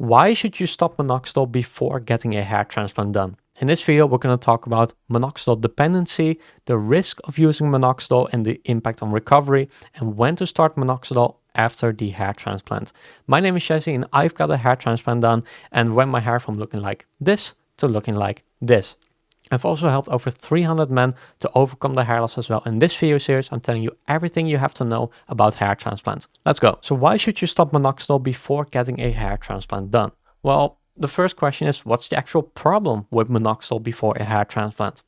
Why should you stop minoxidil before getting a hair transplant done? In this video, we're going to talk about minoxidil dependency, the risk of using minoxidil and the impact on recovery, and when to start minoxidil after the hair transplant. My name is Jesse and I've got a hair transplant done and went my hair from looking like this to looking like this. I've also helped over 300 men to overcome the hair loss as well. In this video series, I'm telling you everything you have to know about hair transplants. Let's go. So why should you stop minoxidil before getting a hair transplant done? Well, the first question is, what's the actual problem with minoxidil before a hair transplant?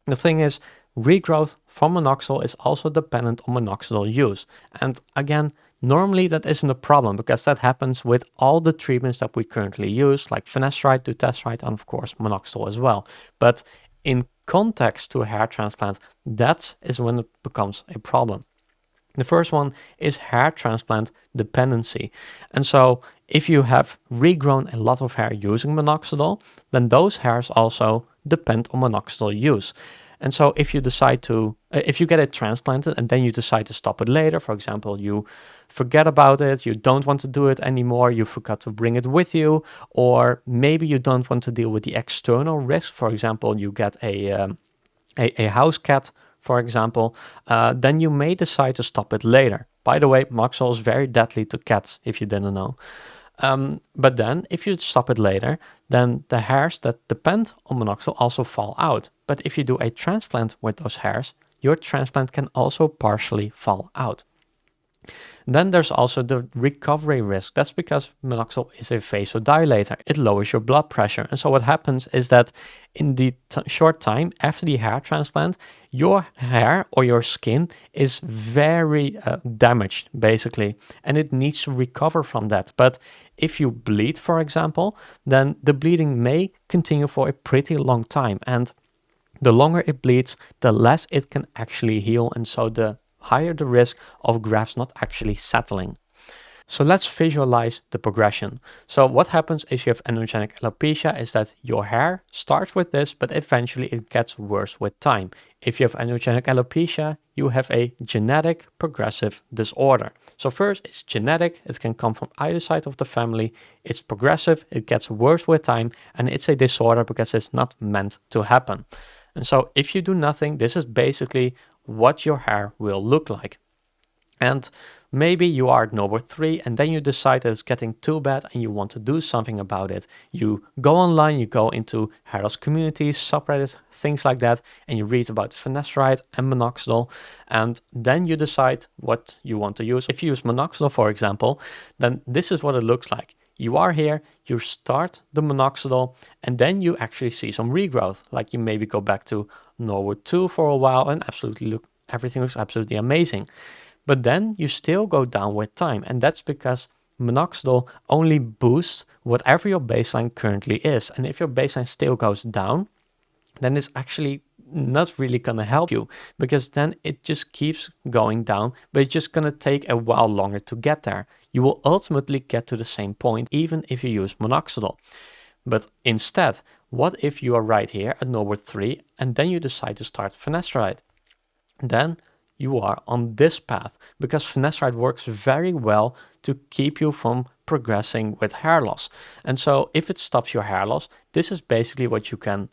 The thing is, regrowth from minoxidil is also dependent on minoxidil use. And again, normally that isn't a problem because that happens with all the treatments that we currently use, like finasteride, dutasteride, and of course minoxidil as well. But in context to a hair transplant, that is when it becomes a problem. The first one is hair transplant dependency. And so if you have regrown a lot of hair using minoxidil, then those hairs also depend on minoxidil use. And so if you decide to, if you get it transplanted and then you decide to stop it later, for example, you forget about it, you don't want to do it anymore, you forgot to bring it with you, or maybe you don't want to deal with the external risk. For example, you get a house cat, for example, then you may decide to stop it later. By the way, minoxidil is very deadly to cats, if you didn't know. But then if you stop it later, then the hairs that depend on minoxidil also fall out. But if you do a transplant with those hairs, your transplant can also partially fall out. Then there's also the recovery risk. That's because minoxidil is a vasodilator. It lowers your blood pressure. And so what happens is that in the short time after the hair transplant, your hair or your skin is very damaged, basically, and it needs to recover from that. But if you bleed, for example, then the bleeding may continue for a pretty long time. And the longer it bleeds, the less it can actually heal. And so the higher the risk of grafts not actually settling. So let's visualize the progression. So what happens if you have androgenic alopecia is that your hair starts with this, but eventually it gets worse with time. If you have androgenic alopecia, you have a genetic progressive disorder. So first, it's genetic. It can come from either side of the family. It's progressive. It gets worse with time, and it's a disorder because it's not meant to happen. And so if you do nothing, this is basically what your hair will look like. And maybe you are at number 3 and then you decide that it's getting too bad and you want to do something about it. You go online, you go into hair loss communities, subreddits, things like that, and you read about finasteride and minoxidil, and then you decide what you want to use. If you use minoxidil, for example, then this is what it looks like. You are here, you start the minoxidil, and then you actually see some regrowth. Like you maybe go back to Norwood 2 for a while and everything looks absolutely amazing. But then you still go down with time. And that's because minoxidil only boosts whatever your baseline currently is. And if your baseline still goes down, then it's actually not really going to help you, because then it just keeps going down, but it's just going to take a while longer to get there. You will ultimately get to the same point even if you use minoxidil. But instead, what if you are right here at Norwood 3 and then you decide to start finasteride? Then you are on this path, because finasteride works very well to keep you from progressing with hair loss. And so if it stops your hair loss, this is basically what you can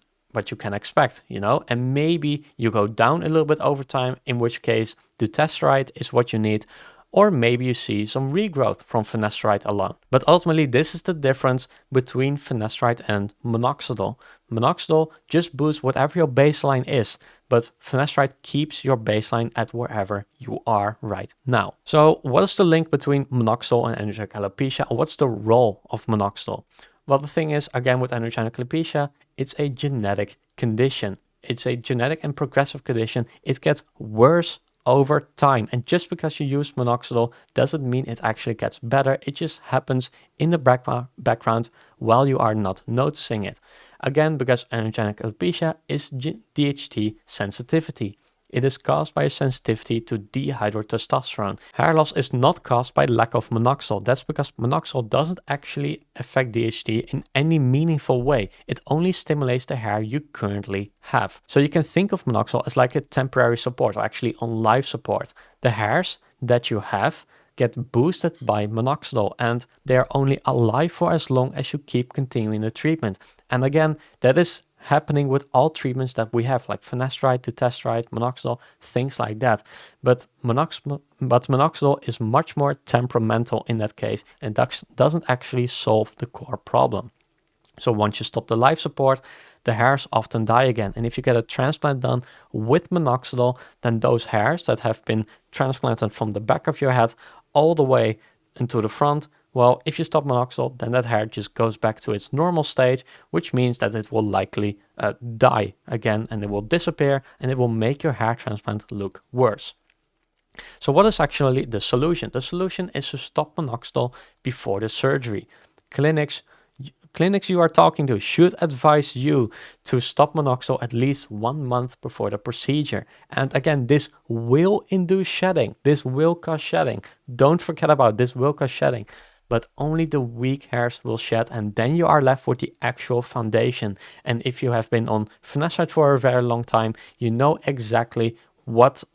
expect, you know, and maybe you go down a little bit over time, in which case dutasteride is what you need, or maybe you see some regrowth from finasteride alone. But ultimately, this is the difference between finasteride and minoxidil. Minoxidil just boosts whatever your baseline is, but finasteride keeps your baseline at wherever you are right now. So what is the link between minoxidil and androgenic alopecia? What's the role of minoxidil? Well, the thing is, again, with androgenic alopecia, it's a genetic condition. It's a genetic and progressive condition. It gets worse over time. And just because you use minoxidil doesn't mean it actually gets better. It just happens in the background while you are not noticing it. Again, because androgenic alopecia is DHT sensitivity. It is caused by a sensitivity to dihydrotestosterone. Hair loss is not caused by lack of minoxidil. That's because minoxidil doesn't actually affect DHT in any meaningful way. It only stimulates the hair you currently have. So you can think of minoxidil as like a temporary support, or actually on life support. The hairs that you have get boosted by minoxidil, and they're only alive for as long as you keep continuing the treatment. And again, that is happening with all treatments that we have, like finasteride, dutasteride, minoxidil, things like that. But minoxidil is much more temperamental in that case, and doesn't actually solve the core problem. So once you stop the life support, the hairs often die again. And if you get a transplant done with minoxidil, then those hairs that have been transplanted from the back of your head all the way into the front, well, if you stop minoxidil, then that hair just goes back to its normal state, which means that it will likely die again, and it will disappear, and it will make your hair transplant look worse. So what is actually the solution? The solution is to stop minoxidil before the surgery. Clinics you are talking to should advise you to stop minoxidil at least 1 month before the procedure. And again, this will induce shedding. This will cause shedding. Don't forget about this will cause shedding. But only the weak hairs will shed, and then you are left with the actual foundation. And if you have been on finasteride for a very long time, you know exactly what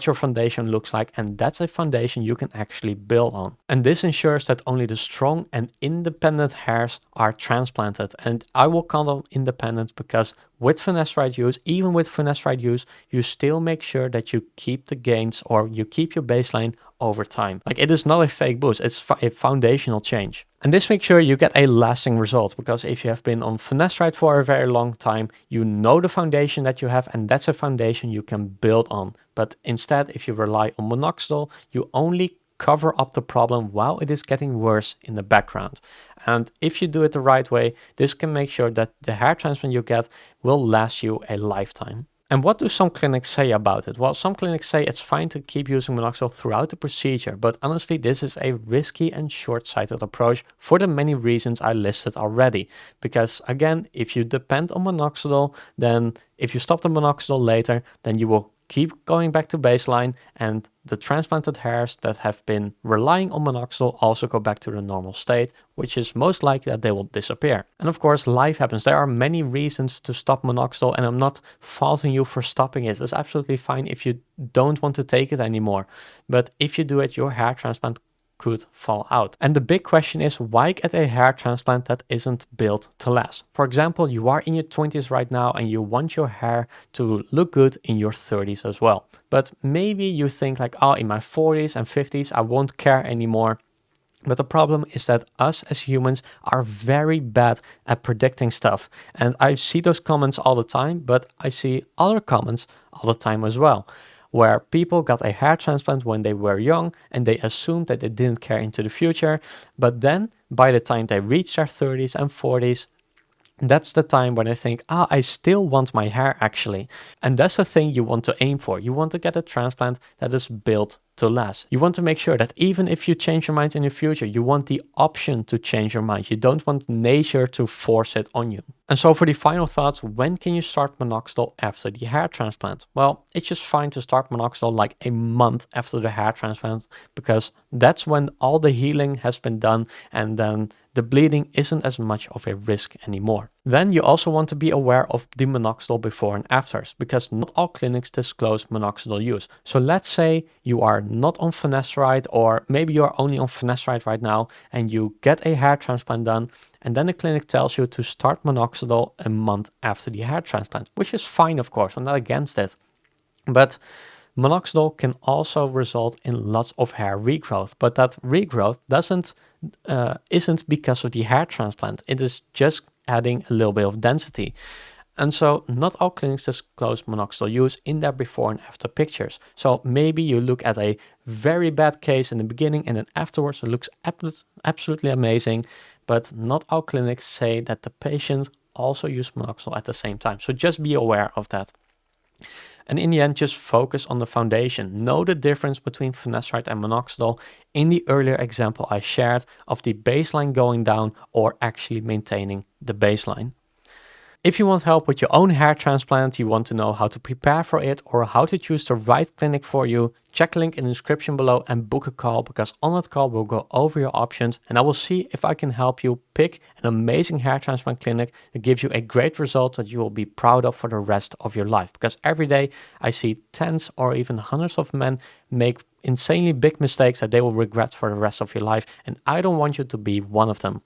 your foundation looks like, and that's a foundation you can actually build on. And this ensures that only the strong and independent hairs are transplanted. And I will count on independent because with finasteride use, even with finasteride use, you still make sure that you keep the gains, or you keep your baseline over time. Like, it is not a fake boost, it's a foundational change. And this makes sure you get a lasting result, because if you have been on finasteride for a very long time, you know the foundation that you have, and that's a foundation you can build on. But instead, if you rely on minoxidil, you only cover up the problem while it is getting worse in the background. And if you do it the right way, this can make sure that the hair transplant you get will last you a lifetime. And what do some clinics say about it? Well, some clinics say it's fine to keep using minoxidil throughout the procedure, but honestly, this is a risky and short-sighted approach for the many reasons I listed already. Because again, if you depend on minoxidil, then if you stop the minoxidil later, then you will keep going back to baseline, and the transplanted hairs that have been relying on minoxidil also go back to the normal state, which is most likely that they will disappear. And of course, life happens. There are many reasons to stop minoxidil, and I'm not faulting you for stopping it. It's absolutely fine if you don't want to take it anymore. But if you do it, your hair transplant could fall out. And the big question is, why get a hair transplant that isn't built to last? For example, you are in your 20s right now and you want your hair to look good in your 30s as well. But maybe you think like, oh, in my 40s and 50s, I won't care anymore. But the problem is that us as humans are very bad at predicting stuff. And I see those comments all the time, but I see other comments all the time as well, where people got a hair transplant when they were young and they assumed that they didn't care into the future. But then by the time they reach their 30s and 40s, that's the time when I think, I still want my hair actually. And that's the thing you want to aim for. You want to get a transplant that is built to last. You want to make sure that even if you change your mind in the future, you want the option to change your mind. You don't want nature to force it on you. And so for the final thoughts, when can you start minoxidil after the hair transplant? Well, it's just fine to start minoxidil like a month after the hair transplant, because that's when all the healing has been done, and then the bleeding isn't as much of a risk anymore. Then you also want to be aware of the minoxidil before and afters, because not all clinics disclose minoxidil use. So let's say you are not on finasteride, or maybe you are only on finasteride right now, and you get a hair transplant done, and then the clinic tells you to start minoxidil a month after the hair transplant, which is fine, of course, I'm not against it. But minoxidil can also result in lots of hair regrowth, but that regrowth isn't because of the hair transplant. It is just adding a little bit of density. And so not all clinics disclose minoxidil use in their before and after pictures. So maybe you look at a very bad case in the beginning, and then afterwards it looks absolutely amazing, but not all clinics say that the patient also use minoxidil at the same time. So just be aware of that. And in the end, just focus on the foundation. Know the difference between finasteride and minoxidil in the earlier example I shared of the baseline going down or actually maintaining the baseline. If you want help with your own hair transplant, you want to know how to prepare for it or how to choose the right clinic for you, check the link in the description below and book a call, because on that call we'll go over your options and I will see if I can help you pick an amazing hair transplant clinic that gives you a great result that you will be proud of for the rest of your life. Because every day I see tens or even hundreds of men make insanely big mistakes that they will regret for the rest of your life. And I don't want you to be one of them.